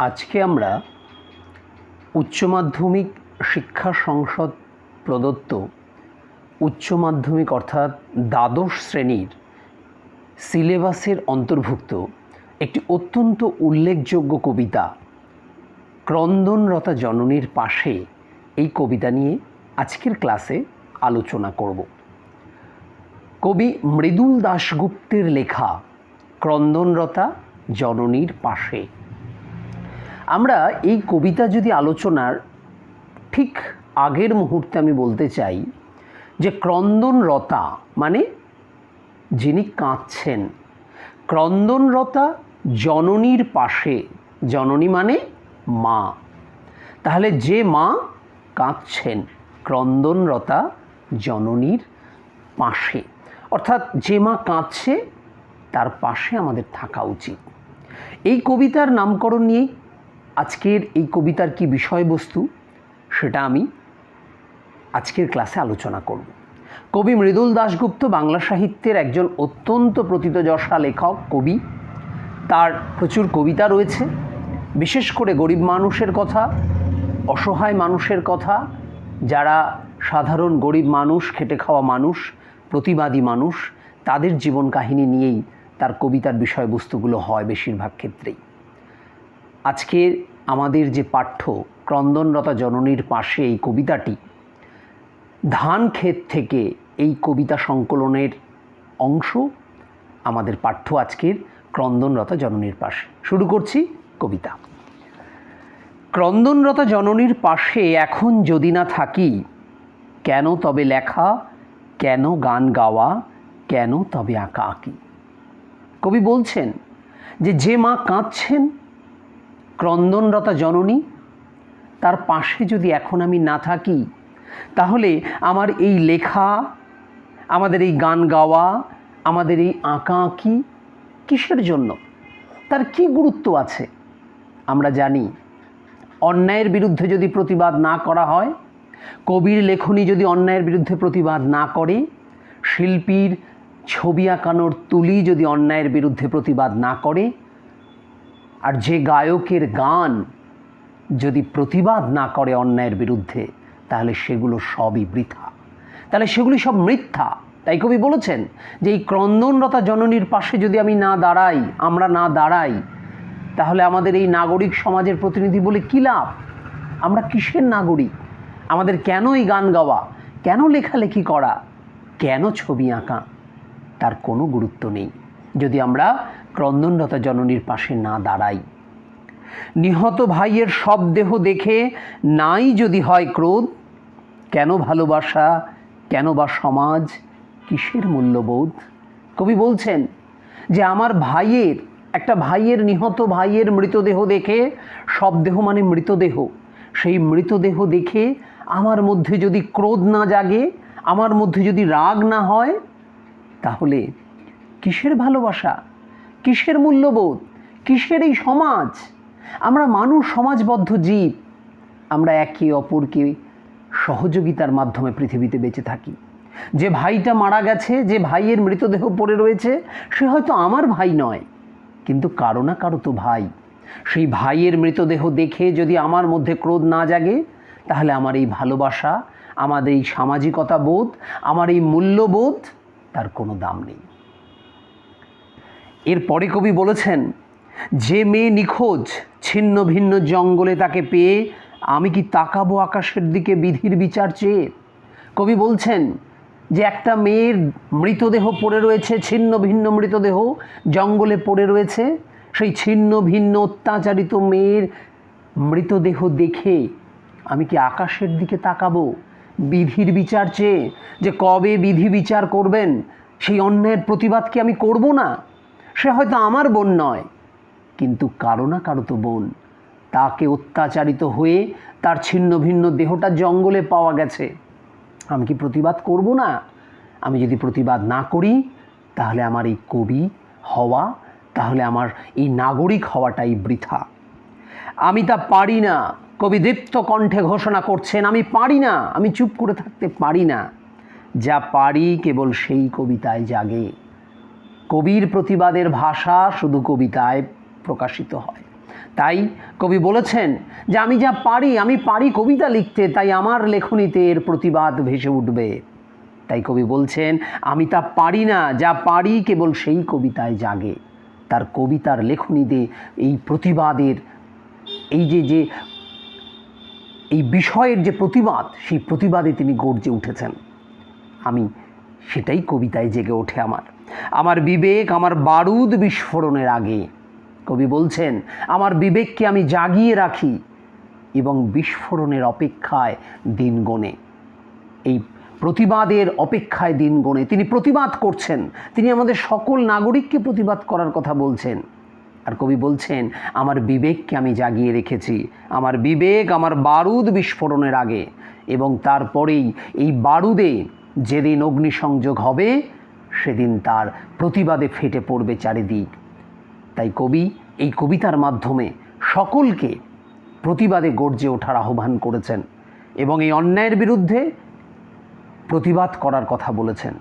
আজকে আমরা উচ্চ মাধ্যমিক শিক্ষা সংসদ প্রদত্ত উচ্চ মাধ্যমিক অর্থাৎ দ্বাদশ শ্রেণীর সিলেবাসের অন্তর্ভুক্ত একটি অত্যন্ত উল্লেখযোগ্য কবিতা ক্রন্দনরতা জননীর পাশে এই কবিতা নিয়ে আজকের ক্লাসে আলোচনা করব। কবি মৃদুল দাশগুপ্তের লেখা ক্রন্দনরতা জননীর পাশে। আমরা এই কবিতা যদি আলোচনার ঠিক আগের মুহূর্তে আমি বলতে চাই যে ক্রন্দনরতা মানে যিনি কাঁদছেন, ক্রন্দনরতা জননীর পাশে, জননী মানে মা। তাহলে যে মা কাঁদছেন, ক্রন্দনরতা জননীর পাশে, অর্থাৎ যে মা কাঁদছে তার পাশে আমাদের থাকা উচিত। এই কবিতার নামকরণ নিয়েই আজকের এই কবিতার কি বিষয়বস্তু সেটা আমি আজকের ক্লাসে আলোচনা করব। কবি মৃদুল দাশগুপ্ত বাংলা সাহিত্যের একজন অত্যন্ত প্রথিতযশা লেখক, কবি। তার প্রচুর কবিতা রয়েছে, বিশেষ করে গরিব মানুষের কথা, অসহায় মানুষের কথা, যারা সাধারণ গরিব মানুষ, খেটে খাওয়া মানুষ, প্রতিবাদী মানুষ, তাদের জীবন কাহিনী নিয়েই তার কবিতার বিষয়বস্তুগুলো হয় বেশিরভাগ ক্ষেত্রেই। আজকে আমাদের যে পাঠ্য ক্রন্দনরতা জননীর পাশে এই কবিতাটি ধান ক্ষেত থেকে এই কবিতা সংকলনের অংশ। আমাদের পাঠ্য আজকের ক্রন্দনরতা জননীর পাশে। শুরু করছি কবিতা। ক্রন্দনরতা জননীর পাশে এখন যদি না থাকি, কেন তবে লেখা, কেন গান গাওয়া, কেন তবে আঁকা আঁকি। কবি বলছেন যে মা কাঁদছেন, ক্রন্দনরতা জননী, তার পাশে যদি এখন আমি না থাকি, তাহলে আমার এই লেখা, আমাদের এই গান গাওয়া, আমাদের এই আঁকা আঁকি কিসের জন্য, তার কি গুরুত্ব আছে? আমরা জানি অন্যায়ের বিরুদ্ধে যদি প্রতিবাদ না করা হয়, কবির লেখনী যদি অন্যায়ের বিরুদ্ধে প্রতিবাদ না করে, শিল্পীর ছবি আঁকানোর তুলি যদি অন্যায়ের বিরুদ্ধে প্রতিবাদ না করে, আর যে গায়কের গান যদি প্রতিবাদ না করে অন্যায়ের বিরুদ্ধে, তাহলে সেগুলো সবই বৃথা, তাহলে সেগুলি সব মিথ্যা। তাই কবি বলেছেন যে এই ক্রন্দনরতা জননীর পাশে যদি আমি না দাঁড়াই, আমরা না দাঁড়াই, তাহলে আমাদের এই নাগরিক সমাজের প্রতিনিধি বলে কী লাভ? আমরা কিসের নাগরিক? আমাদের কেন এই গান গাওয়া, কেন লেখালেখি করা, কেন ছবি আঁকা, তার কোনো গুরুত্ব নেই যদি আমরা ক্রন্দনরতা জননীর পাশে না দাঁড়াই। নিহত ভাইয়ের সব দেহ দেখে নাই যদি হয় ক্রোধ, কেন ভালোবাসা, কেন বা সমাজ, কিসের মূল্যবোধ? কবি বলছেন যে আমার ভাইয়ের, একটা ভাইয়ের, নিহত ভাইয়ের মৃতদেহ দেখে, সব দেহ মানে মৃতদেহ, সেই মৃতদেহ দেখে আমার মধ্যে যদি ক্রোধ না জাগে, আমার মধ্যে যদি রাগ না হয়, তাহলে কিসের ভালোবাসা, কিসের মূল্যবোধ, কিসের এই সমাজ? আমরা মানুষ, সমাজবদ্ধ জীব। আমরা একে অপরকে সহযোগিতার মাধ্যমে পৃথিবীতে বেঁচে থাকি। যে ভাইটা মারা গেছে, যে ভাইয়ের মৃতদেহ পড়ে রয়েছে, সে হয়তো আমার ভাই নয়, কিন্তু কারো না কারো তো ভাই। সেই ভাইয়ের মৃতদেহ দেখে যদি আমার মধ্যে ক্রোধ না জাগে, তাহলে আমার এই ভালোবাসা, আমাদের এই সামাজিকতা বোধ, আমার এই মূল্যবোধ, তার কোনো দাম নেই। এরপরে কবি বলেছেন যে মেয়ে নিখোঁজ, ছিন্ন ভিন্ন জঙ্গলে তাকে পেয়ে আমি কি তাকাবো আকাশের দিকে বিধির বিচার চেয়ে? কবি বলছেন যে একটা মেয়ের মৃতদেহ পড়ে রয়েছে, ছিন্ন ভিন্ন মৃতদেহ জঙ্গলে পড়ে রয়েছে, সেই ছিন্ন ভিন্ন অত্যাচারিত মেয়ের মৃতদেহ দেখে আমি কি আকাশের দিকে তাকাবো বিধির বিচার চেয়ে? যে কবে বিধি বিচার করবেন, সেই অন্যায়ের প্রতিবাদ কি আমি করব না? সে হয়তো আমার বোন নয়, কিন্তু কারো না কারো তো বোন। তাকে অত্যাচারিত হয়ে তার ছিন্ন ভিন্ন দেহটা জঙ্গলে পাওয়া গেছে, আমি কি প্রতিবাদ করব না? আমি যদি প্রতিবাদ না করি, তাহলে আমার এই কবি হওয়া, তাহলে আমার এই নাগরিক হওয়াটাই বৃথা। আমি তা পারি না, কবি দীপ্ত কণ্ঠে ঘোষণা করছেন, আমি পারি না, আমি চুপ করে থাকতে পারি না। যা পারি কেবল সেই কবিতায় জাগে। কবির প্রতিবাদের ভাষা শুধু কবিতায় প্রকাশিত হয়। তাই কবি বলেছেন যে আমি যা পারি, আমি পারি কবিতা লিখতে, তাই আমার লেখনীতে এর প্রতিবাদ ভেসে উঠবে। তাই কবি বলছেন আমি তা পারি না, যা পারি কেবল সেই কবিতায় জাগে। তার কবিতার লেখনীতে এই প্রতিবাদের যে এই বিষয়ের যে প্রতিবাদ, সেই প্রতিবাদে তিনি গর্জে উঠেছেন। আমি সেটাই কবিতায় জেগে ওঠে আমার বিবেক আমার বারুদ বিস্ফোরণের আগে। কবি বলছেন আমার বিবেককে আমি জাগিয়ে রাখি এবং বিস্ফোরণের অপেক্ষায় দিন গোনে। এই প্রতিবাদের অপেক্ষায় দিন গোনে তিনি প্রতিবাদ করছেন। তিনি আমাদের সকল নাগরিককে প্রতিবাদ করার কথা বলছেন। আর কবি বলছেন আমার বিবেককে আমি জাগিয়ে রেখেছি, আমার বিবেক আমার বারুদ বিস্ফোরণের আগে। এবং তারপরেই এই বারুদে যেদিন অগ্নিসংযোগ হবে, সেদিন তার প্রতিবাদে ফেটে পড়বে চারিদিক। তাই কবি এই কবিতার মাধ্যমে সকলকে প্রতিবাদে গর্জে ওঠার আহ্বান করেছেন এবং এই অন্যায়ের বিরুদ্ধে প্রতিবাদ করার কথা বলেছেন।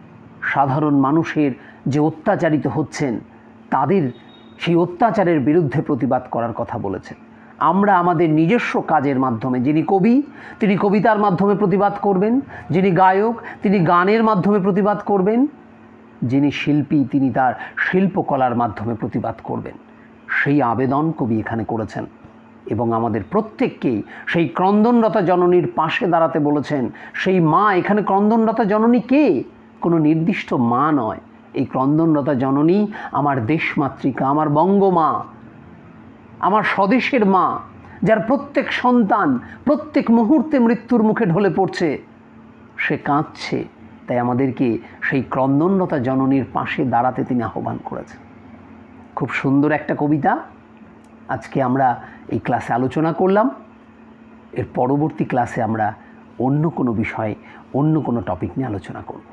সাধারণ মানুষের যে অত্যাচারিত হচ্ছেন, তাদের সেই অত্যাচারের বিরুদ্ধে প্রতিবাদ করার কথা বলেছেন। আমরা আমাদের নিজস্ব কাজের মাধ্যমে, যিনি কবি তিনি কবিতার মাধ্যমে প্রতিবাদ করবেন, যিনি গায়ক তিনি গানের মাধ্যমে প্রতিবাদ করবেন, যিনি শিল্পী তিনি তার শিল্পকলার মাধ্যমে প্রতিবাদ করবেন। সেই আবেদন কবি এখানে করেছেন এবং আমাদের প্রত্যেককেই সেই ক্রন্দনরতা জননীর পাশে দাঁড়াতে বলেছেন। সেই মা, এখানে ক্রন্দনরতা জননী কে? কোনো নির্দিষ্ট মা নয়। এই ক্রন্দনরতা জননী আমার দেশমাতৃকা, আমার বঙ্গমা, আমার স্বদেশের মা, যার প্রত্যেক সন্তান প্রত্যেক মুহূর্তে মৃত্যুর মুখে ঢলে পড়ছে, সে কাঁদছে। তাই আমাদেরকে সেই ক্রন্দনরতা জননীর পাশে দাঁড়াতে তিনি আহ্বান করেছেন। খুব সুন্দর একটা কবিতা আজকে আমরা এই ক্লাসে আলোচনা করলাম। এর পরবর্তী ক্লাসে আমরা অন্য কোনো বিষয়ে অন্য কোনো টপিক নিয়ে আলোচনা করব।